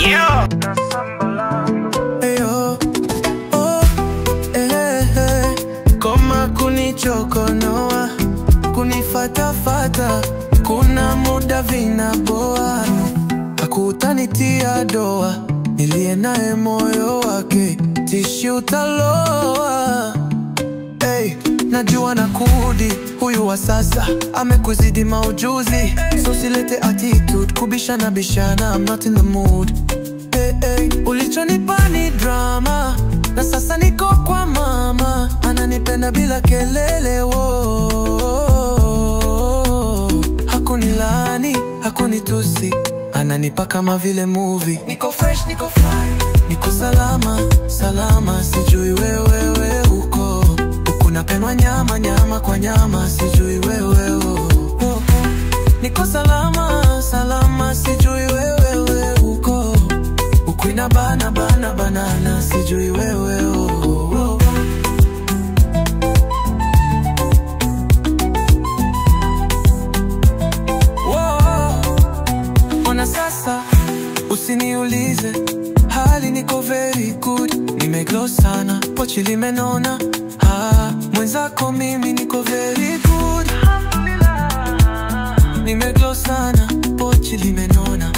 Yeah. Eyo, oh, koma kunichokonoa, kunifatafata, kuna muda vinaboa, hakutanitia doa, nilie naye moyo wake, tishi utaloa. Najua nakudi, huyu wa sasa amekuzidi maujuzi, so silete attitude, kubishana bishana, I'm not in the mood. Ulichonipa ni drama, na sasa niko kwa mama, ananipenda bila kelele, hakunilani, hakunitusi, ananipa kama vile movie. Niko fresh, niko fly, niko salama, salama, sijui wewe uko. Unapendwa nyama, nyama kwa nyama, sijui wewe niko salama, salama, sijui wewe uko. Ukwina banana, sijui wewe Ona sasa, usiniulize, hali niko very good. Nimeglow sana, pochi limenona, mwenzako mimi niko very good. Nimeglow sana, pochi limenona.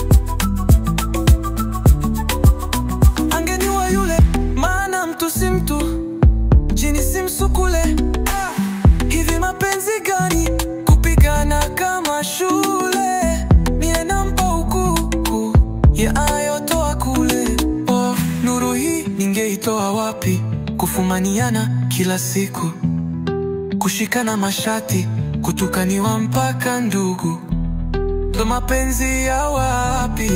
Angeniwa yule, maana mtu si mtu, jini si msukule. Hivi mapenzi gani, kupigana kama shule. Mie nampa huku, ya ayotoa kule. Nuru hii ningeitoa wapi, kufumaniana kila siku, kushikana mashati, kutukaniwa mpaka ndugu. Ndo mapenzi ya wapi?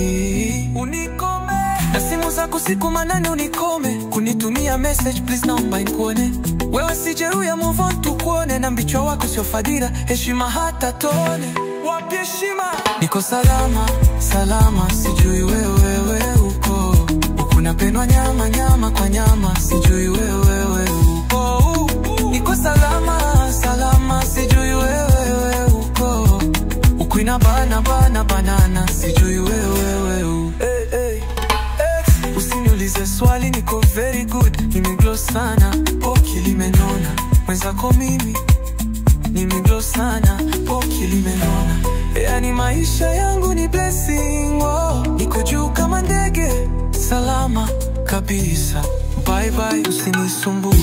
Unikome na simu zako siku manane, unikome kunitumia message please naomba nikuone. Wewe sijeruya move on tukuone, na mbicho wako sio fadila, heshima hata tone. Wapi heshima? Niko salama, salama, sijui wewe uko. Unapendwa nyama, nyama kwa nyama, sijui wewe uko. Niko salama, salama, sijui wewe uko. Ukwina banana, sijui wewe uko. Usiniulize swali, niko very good. Nimeglow sana, pochi limenona. Mwenzako mimi nimeglow sana, pochi limenona. Yani maisha yangu ni blessing, niko juu kama ndege, salama kabisa. Bye bye, usinisumbue.